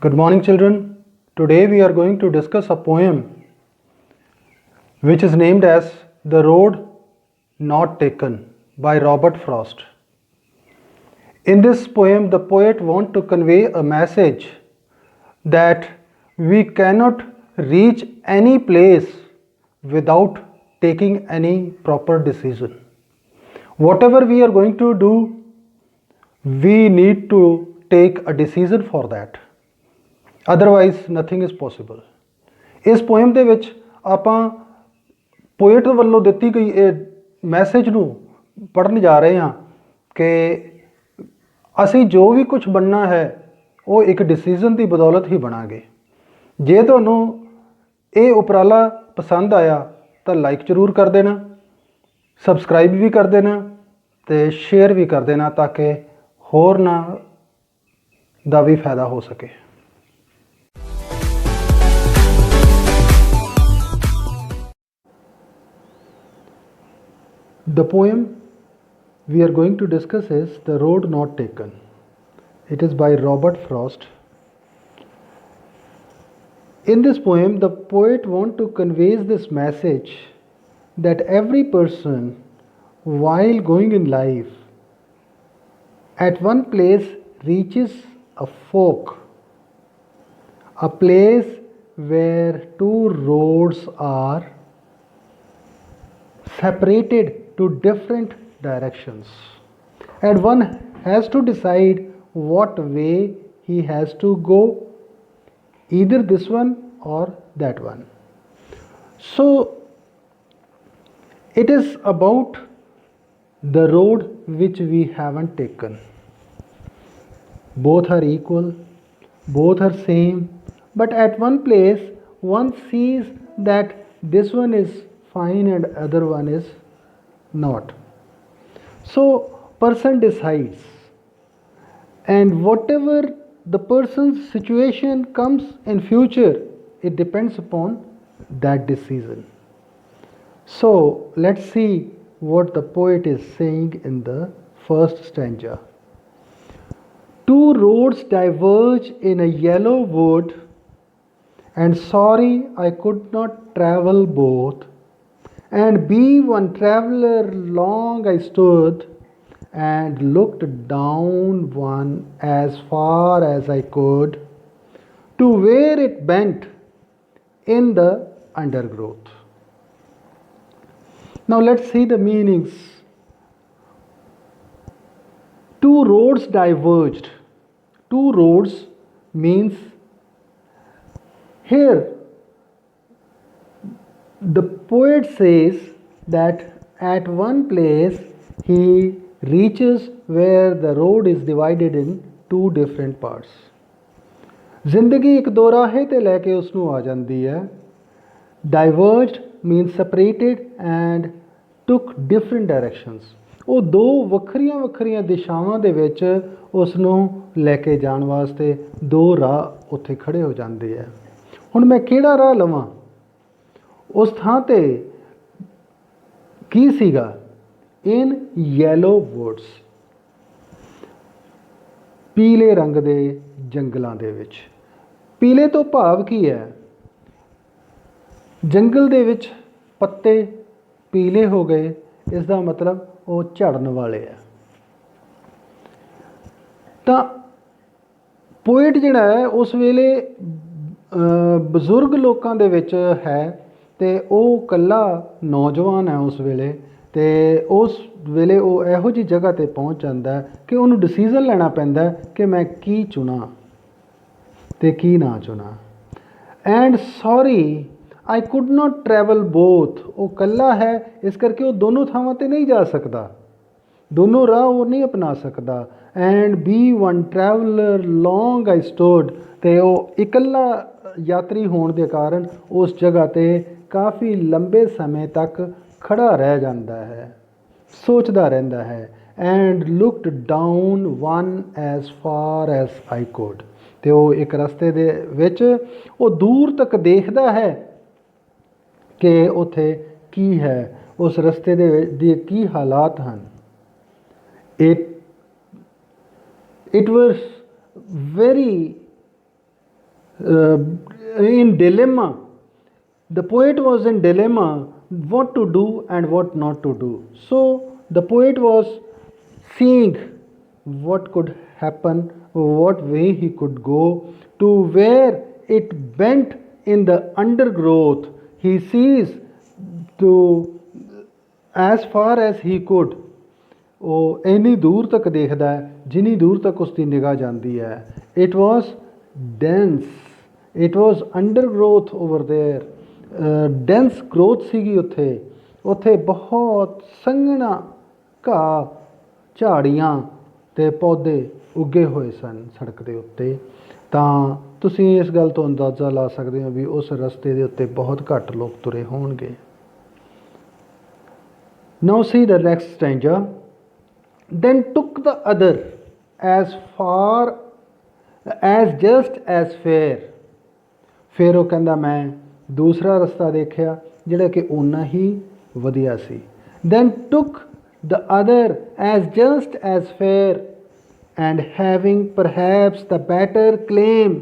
Good morning, children. Today we are going to discuss a poem which is named as The Road Not Taken by Robert Frost. In this poem, the poet wants to convey a message that we cannot reach any place without taking any proper decision. Whatever we are going to do, we need to take a decision for that. Otherwise nothing is possible. ਇਸ poem ਦੇ ਵਿੱਚ ਆਪਾਂ poet ਵੱਲੋਂ ਦਿੱਤੀ ਗਈ ਇਹ message ਨੂੰ ਪੜ੍ਹਨ ਜਾ ਰਹੇ ਹਾਂ ਕਿ ਅਸੀਂ ਜੋ ਵੀ ਕੁਝ ਬਣਨਾ ਹੈ ਉਹ ਇੱਕ ਡਿਸੀਜ਼ਨ ਦੀ ਬਦੌਲਤ ਹੀ ਬਣਾਂਗੇ। ਜੇ ਤੁਹਾਨੂੰ ਇਹ ਉਪਰਾਲਾ ਪਸੰਦ ਆਇਆ ਤਾਂ ਲਾਈਕ ਜ਼ਰੂਰ ਕਰ ਦੇਣਾ, ਸਬਸਕ੍ਰਾਈਬ ਵੀ ਕਰ ਦੇਣਾ ਅਤੇ ਸ਼ੇਅਰ ਵੀ ਕਰ ਦੇਣਾ ਤਾਂ ਕਿ ਹੋਰਨਾਂ ਦਾ ਵੀ ਫਾਇਦਾ ਹੋ ਸਕੇ। The poem we are going to discuss is The Road Not Taken. It is by Robert Frost. In this poem, the poet wants to convey this message that every person, while going in life, at one place reaches a fork, a place where two roads are separated to different directions, and one has to decide what way he has to go, either this one or that one. So it is about the road which we haven't taken. Both are equal, both are same, but at one place one sees that this one is fine and other one is not. So person decides, and whatever the person's situation comes in future, it depends upon that decision. So let's see what the poet is saying in the first stanza. Two roads diverge in a yellow wood, and sorry I could not travel both. And be one traveller long I stood, and looked down one as far as I could, to where it bent in the undergrowth. Now let's see the meanings. Two roads diverged. Two roads means here the poet says that at one place he reaches where the road is divided in two different parts. ਜ਼ਿੰਦਗੀ ਇੱਕ ਦੋ ਰਾਹੇ 'ਤੇ ਲੈ ਕੇ ਉਸ ਨੂੰ ਆ ਜਾਂਦੀ ਹੈ। Diverged means separated and took different directions. ਉਹ ਦੋ ਵੱਖਰੀਆਂ ਵੱਖਰੀਆਂ ਦਿਸ਼ਾਵਾਂ ਦੇ ਵਿੱਚ ਉਸ ਨੂੰ ਲੈ ਕੇ ਜਾਣ ਵਾਸਤੇ ਦੋ ਰਾਹ ਉੱਥੇ ਖੜ੍ਹੇ ਹੋ ਜਾਂਦੇ ਹੈ। ਹੁਣ ਮੈਂ ਕਿਹੜਾ ਰਾਹ ਲਵਾਂ? ਉਸ ਥਾਂ 'ਤੇ ਕੀ ਸੀਗਾ? ਇਨ ਯੈਲੋ ਵੁੱਡਸ, ਪੀਲੇ ਰੰਗ ਦੇ ਜੰਗਲਾਂ ਦੇ ਵਿੱਚ। ਪੀਲੇ ਤੋਂ ਭਾਵ ਕੀ ਹੈ? ਜੰਗਲ ਦੇ ਵਿੱਚ ਪੱਤੇ ਪੀਲੇ ਹੋ ਗਏ, ਇਸ ਦਾ ਮਤਲਬ ਉਹ ਝੜਨ ਵਾਲੇ ਆ। ਤਾਂ ਪੋਇਟ ਜਿਹੜਾ ਹੈ ਉਸ ਵੇਲੇ ਬਜ਼ੁਰਗ ਲੋਕਾਂ ਦੇ ਵਿੱਚ ਹੈ ਅਤੇ ਉਹ ਇਕੱਲਾ ਨੌਜਵਾਨ ਹੈ ਉਸ ਵੇਲੇ, ਅਤੇ ਉਸ ਵੇਲੇ ਉਹ ਇਹੋ ਜਿਹੀ ਜਗ੍ਹਾ 'ਤੇ ਪਹੁੰਚ ਜਾਂਦਾ ਕਿ ਉਹਨੂੰ ਡਿਸੀਜ਼ਨ ਲੈਣਾ ਪੈਂਦਾ ਕਿ ਮੈਂ ਕੀ ਚੁਣਾ ਅਤੇ ਕੀ ਨਾ ਚੁਣਾ। And sorry I could not travel both, ਉਹ ਇਕੱਲਾ ਹੈ ਇਸ ਕਰਕੇ ਉਹ ਦੋਨੋਂ ਥਾਵਾਂ 'ਤੇ ਨਹੀਂ ਜਾ ਸਕਦਾ, ਦੋਨੋਂ ਰਾਹ ਉਹ ਨਹੀਂ ਅਪਣਾ ਸਕਦਾ। And B one traveller long I stood, ਅਤੇ ਉਹ ਇਕੱਲਾ ਯਾਤਰੀ ਹੋਣ ਦੇ ਕਾਰਨ ਉਸ ਜਗ੍ਹਾ 'ਤੇ ਕਾਫੀ ਲੰਬੇ ਸਮੇਂ ਤੱਕ ਖੜ੍ਹਾ ਰਹਿ ਜਾਂਦਾ ਹੈ, ਸੋਚਦਾ ਰਹਿੰਦਾ ਹੈ। And looked down one as for as I could, ਅਤੇ ਉਹ ਇੱਕ ਰਸਤੇ ਦੇ ਵਿੱਚ ਉਹ ਦੂਰ ਤੱਕ ਦੇਖਦਾ ਹੈ ਕਿ ਉੱਥੇ ਕੀ ਹੈ, ਉਸ ਰਸਤੇ ਦੇ ਕੀ ਹਾਲਾਤ ਹਨ। It was very in dilemma. The poet was in dilemma what to do and what not to do. So the poet was seeing what could happen, what way he could go, to where it bent in the undergrowth. He sees to as far as he could. ਉਹ ਇੰਨੀ ਦੂਰ ਤੱਕ ਦੇਖਦਾ ਹੈ ਜਿੰਨੀ ਦੂਰ ਤੱਕ ਉਸਦੀ ਨਿਗਾਹ ਜਾਂਦੀ ਹੈ. It was dense, it was under growth over there. Dense growth ਸੀਗੀ ਉੱਥੇ. ਉੱਥੇ ਬਹੁਤ ਸੰਘਣਾ ਘਾਹ, ਝਾੜੀਆਂ ਅਤੇ ਪੌਦੇ ਉੱਗੇ ਹੋਏ ਸਨ ਸੜਕ ਦੇ ਉੱਤੇ. ਤਾਂ ਤੁਸੀਂ ਇਸ ਗੱਲ ਤੋਂ ਅੰਦਾਜ਼ਾ ਲਾ ਸਕਦੇ ਹੋ ਵੀ ਉਸ ਰਸਤੇ ਦੇ ਉੱਤੇ ਬਹੁਤ ਘੱਟ ਲੋਕ ਤੁਰੇ ਹੋਣਗੇ. Now see the next stanza. Then took the other as far as just as fair. ਫਿਰ ਉਹ ਕਹਿੰਦਾ ਮੈਂ ਦੂਸਰਾ ਰਸਤਾ ਦੇਖਿਆ ਜਿਹੜਾ ਕਿ ਓਨਾ ਹੀ ਵਧੀਆ ਸੀ. Then took the other as just as fair and having perhaps the better claim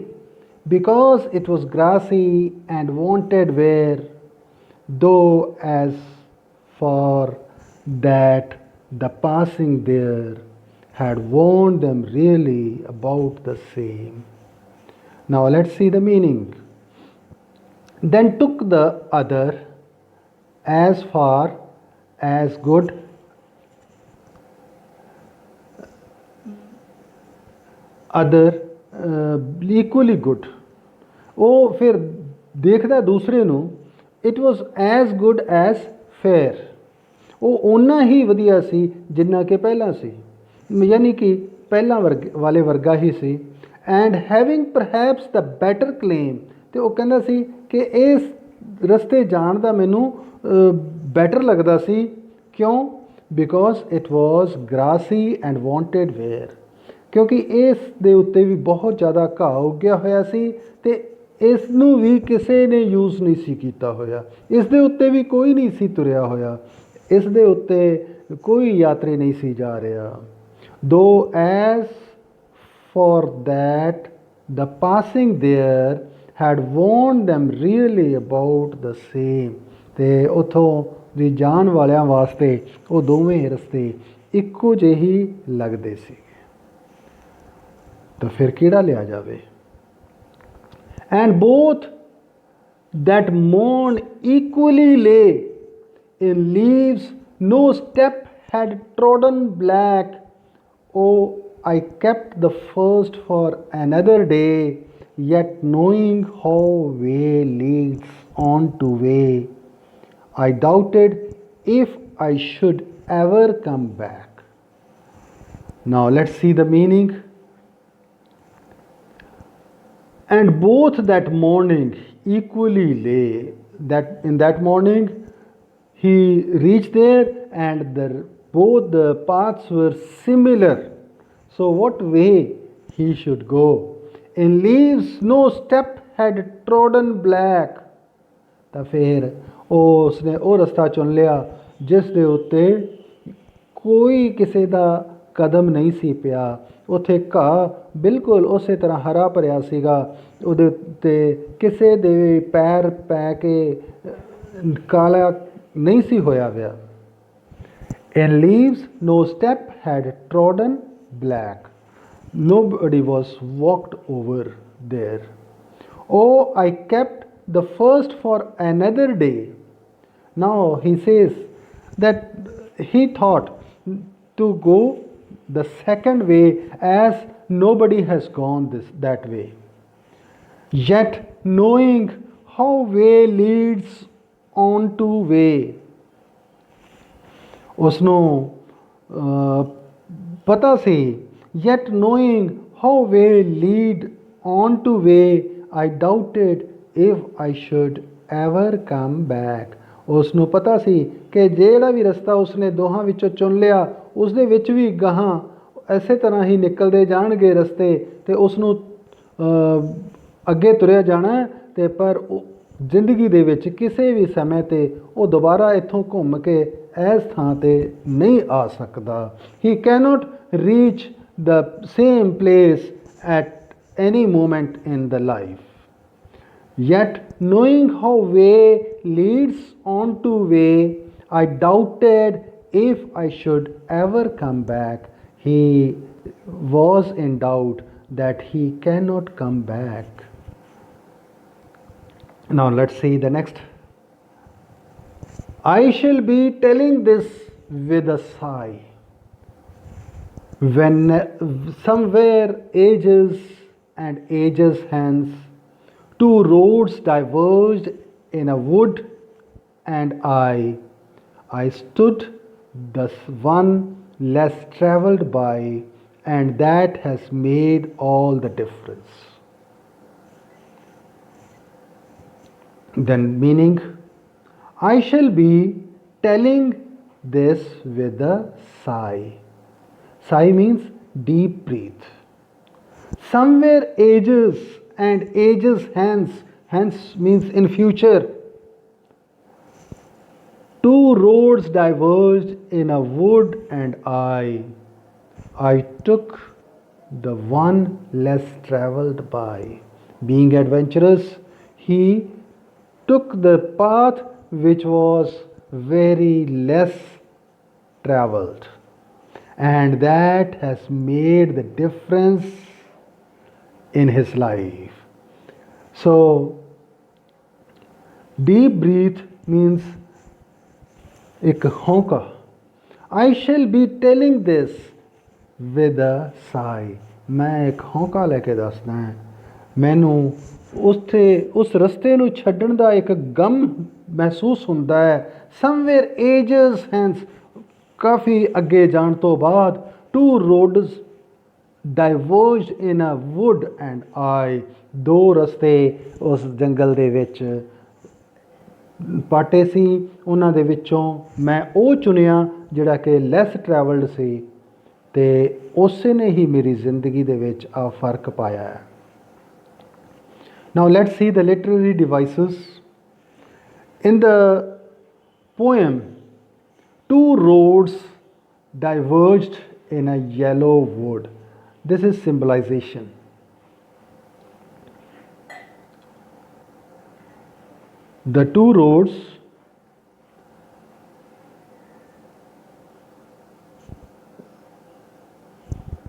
because it was grassy and wanted wear, though as for that the passing there had warned them really about the same. Now let's see the meaning. Then took the other as far as good other equally good. ਉਹ ਫਿਰ ਦੇਖਦਾ ਦੂਸਰੇ ਨੂੰ. It was as good as fair. ਉਹ ਓਨਾ ਹੀ ਵਧੀਆ ਸੀ ਜਿੰਨਾ ਕਿ ਪਹਿਲਾਂ ਸੀ, ਯਾਨੀ ਕਿ ਪਹਿਲਾਂ ਵਾਲੇ ਵਰਗਾ ਹੀ ਸੀ. And having perhaps the better claim. ਅਤੇ ਉਹ ਕਹਿੰਦਾ ਸੀ ਕਿ ਇਸ ਰਸਤੇ ਜਾਣ ਦਾ ਮੈਨੂੰ ਬੈਟਰ ਲੱਗਦਾ ਸੀ. ਕਿਉਂ? Because it was grassy and wanted wear. ਕਿਉਂਕਿ ਇਸ ਦੇ ਉੱਤੇ ਵੀ ਬਹੁਤ ਜ਼ਿਆਦਾ ਘਾਹ ਉੱਗਿਆ ਹੋਇਆ ਸੀ ਅਤੇ ਇਸ ਨੂੰ ਵੀ ਕਿਸੇ ਨੇ ਯੂਜ਼ ਨਹੀਂ ਸੀ ਕੀਤਾ ਹੋਇਆ. ਇਸ ਦੇ ਉੱਤੇ ਵੀ ਕੋਈ ਨਹੀਂ ਸੀ ਤੁਰਿਆ ਹੋਇਆ. ਇਸ ਦੇ ਉੱਤੇ ਕੋਈ ਯਾਤਰੀ ਨਹੀਂ ਸੀ ਜਾ ਰਿਹਾ. ਦੋ as for that the passing there had warned them really about the same. ਅਤੇ ਉੱਥੋਂ ਦੀ ਜਾਣ ਵਾਲਿਆਂ ਵਾਸਤੇ ਉਹ ਦੋਵੇਂ ਰਸਤੇ ਇੱਕੋ ਜਿਹੇ ਹੀ ਲੱਗਦੇ ਸੀ. ਤਾਂ ਫਿਰ ਕਿਹੜਾ ਲਿਆ ਜਾਵੇ? And both that mourn equally lay in leaves no step had trodden black. Oh, I kept the first for another day, yet knowing how way leads on to way, I doubted if I should ever come back. Now let's see the meaning. And both that morning equally lay. That in that morning he reached there and both the paths were similar. So what way he should go? In leaves no step had trodden black. ਤਾਂ ਫਿਰ ਉਸਨੇ ਉਹ ਰਸਤਾ ਚੁਣ ਲਿਆ ਜਿਸ ਦੇ ਉੱਤੇ ਕੋਈ ਕਿਸੇ ਦਾ ਕਦਮ ਨਹੀਂ ਸੀ ਪਿਆ. ਉੱਥੇ ਘਾਹ ਬਿਲਕੁਲ ਉਸੇ ਤਰ੍ਹਾਂ ਹਰਾ ਭਰਿਆ ਸੀਗਾ. ਉਹਦੇ ਉੱਤੇ ਕਿਸੇ ਦੇ ਵੀ ਪੈਰ ਪੈ ਕੇ ਕਾਲਾ ਨਹੀਂ ਸੀ ਹੋਇਆ ਪਿਆ. In leaves no step had trodden black. Nobody was walked over there. Oh, I kept the first for another day. Now he says that he thought to go the second way as nobody has gone that way. Yet knowing how way leads on to way. ਉਸਨੂੰ ਪਤਾ ਸੀ. Yet knowing how way lead on to way, I doubted if I should ever come back. ਉਸਨੂੰ ਪਤਾ ਸੀ ਕਿ ਜਿਹੜਾ ਵੀ ਰਸਤਾ ਉਸਨੇ ਦੋਹਾਂ ਵਿੱਚੋਂ ਚੁਣ ਲਿਆ ਉਸ ਦੇ ਵਿੱਚ ਵੀ ਗਾਹਾਂ ਇਸੇ ਤਰ੍ਹਾਂ ਹੀ ਨਿਕਲਦੇ ਜਾਣਗੇ ਰਸਤੇ ਅਤੇ ਉਸਨੂੰ ਅੱਗੇ ਤੁਰਿਆ ਜਾਣਾ. ਅਤੇ ਪਰ ਜ਼ਿੰਦਗੀ ਦੇ ਵਿੱਚ ਕਿਸੇ ਵੀ ਸਮੇਂ 'ਤੇ ਉਹ ਦੁਬਾਰਾ ਇੱਥੋਂ ਘੁੰਮ ਕੇ ਇਸ ਥਾਂ 'ਤੇ ਨਹੀਂ ਆ ਸਕਦਾ. He cannot reach the same place at any moment in the life. Yet, knowing how way leads on to way, I doubted if I should ever come back. He was in doubt that he cannot come back. Now, let's see the next. I shall be telling this with a sigh. When somewhere ages and ages hence, two roads diverged in a wood, and I stood thus one less travelled by, and that has made all the difference. Then, meaning, I shall be telling this with a sigh. Sigh means deep breath. Somewhere ages and ages hence means in future. Two roads diverged in a wood, and I took the one less travelled by. Being adventurous, he took the path which was very less travelled, and that has made the difference in his life. So, deep breath means एक होंका. I shall be telling this with a sigh. ਮੈਂ ਇੱਕ ਹੋਂਕਾ ਲੈ ਕੇ ਦੱਸਦਾ ਹਾਂ. ਮੈਨੂੰ ਉਸ ਰਸਤੇ ਨੂੰ ਛੱਡਣ ਦਾ ਇੱਕ ਗਮ ਮਹਿਸੂਸ ਹੁੰਦਾ ਹੈ. Somewhere ages hence, ਕਾਫੀ ਅੱਗੇ ਜਾਣ ਤੋਂ ਬਾਅਦ, two roads diverged in a wood, and I, ਦੋ ਰਸਤੇ ਉਸ ਜੰਗਲ ਦੇ ਵਿੱਚ ਪਾਟੇ ਸੀ. ਉਹਨਾਂ ਦੇ ਵਿੱਚੋਂ ਮੈਂ ਉਹ ਚੁਣਿਆ ਜਿਹੜਾ ਕਿ ਲੈਸ ਟਰੈਵਲਡ ਸੀ, ਅਤੇ ਉਸੇ ਨੇ ਹੀ ਮੇਰੀ ਜ਼ਿੰਦਗੀ ਦੇ ਵਿੱਚ ਆ ਫਰਕ ਪਾਇਆ ਹੈ. Now let's see the literary devices. In the poem, two roads diverged in a yellow wood. This is symbolization. The two roads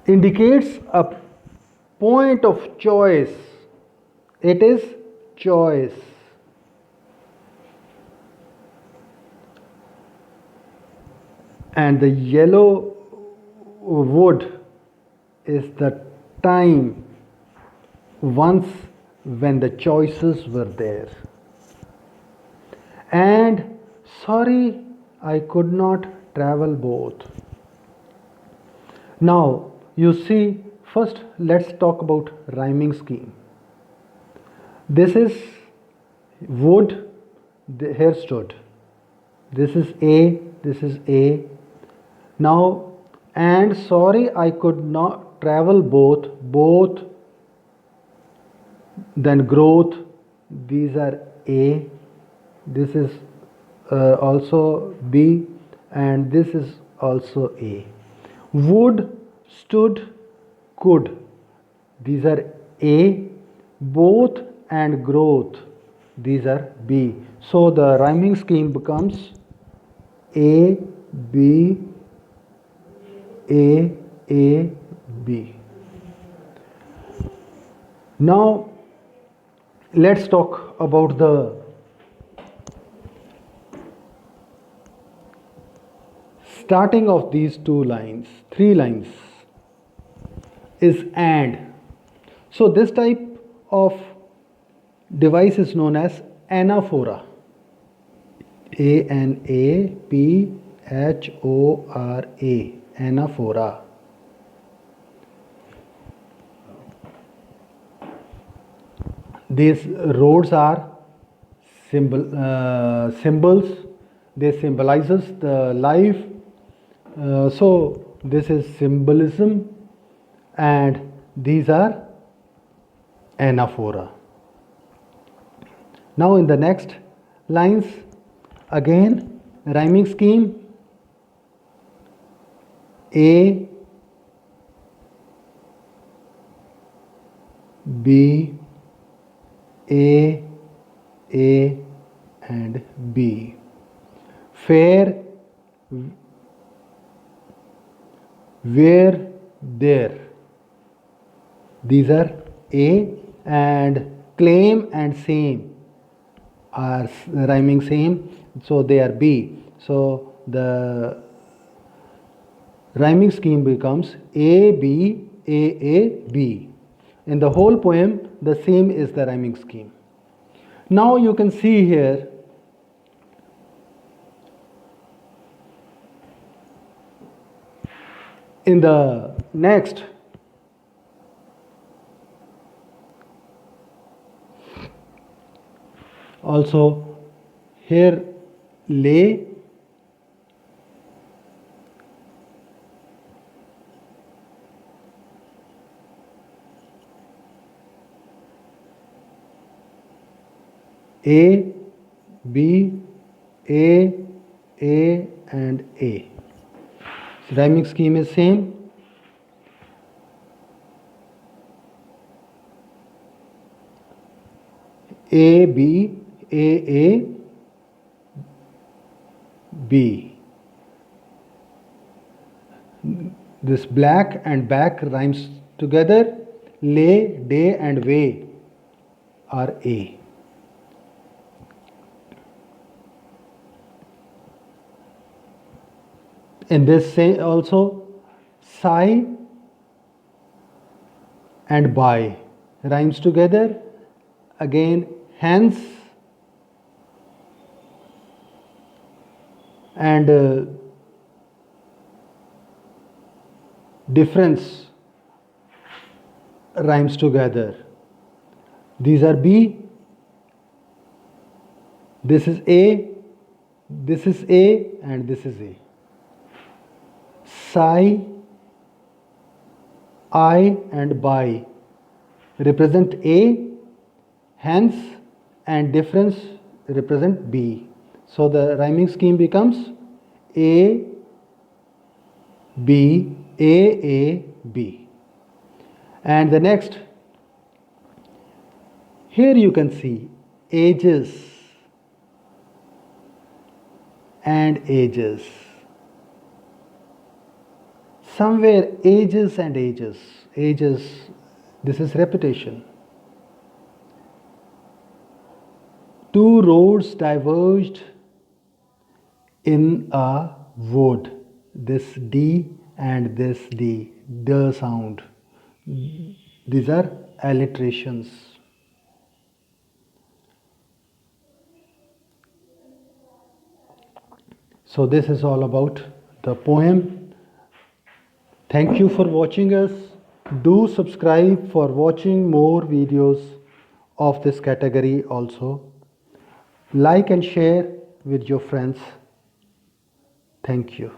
indicates a point of choice. It is choice. And the yellow wood is the time once when the choices were there. And sorry, I could not travel both. Now, you see, first let's talk about rhyming scheme. This is wood, here stood. This is A, this is A. Now, and sorry, I could not travel both, then growth, these are A. This is also B, and this is also A. Wood, stood, could, these are A. Both and growth, these are B. So the rhyming scheme becomes A, B, A, B. Now let's talk about the starting of these two lines, three lines is and. So this type of device is known as anaphora. ANAPHORA, anaphora. These roads are symbols. They symbolizes the life. So this is symbolism, and these are anaphora. Now in the next lines, again rhyming scheme. A, B, A, A and B. Fair, where, there. These are A, and claim and same are rhyming same, so they are B. So the rhyming scheme becomes A, B, A, B. In the whole poem, the same is the rhyming scheme. Now you can see here in the next, also here lay, A, B, A, and A. So rhyming scheme is same. A, B, A, B. This black and back rhymes together. Lay, day, and way are A. In this say also sigh and buy rhymes together. Again hence and difference rhymes together. These are B. This is A. This is A, and this is A. Sigh, I, and buy represent A, hence and difference represent B. So the rhyming scheme becomes A, B, A, B. And the next, here you can see ages and ages. Somewhere ages and ages, this is repetition. Two roads diverged in a wood. This D and this D, the sound. These are alliterations. So this is all about the poem. Thank you for watching us. Do subscribe for watching more videos of this category also. Like and share with your friends. Thank you.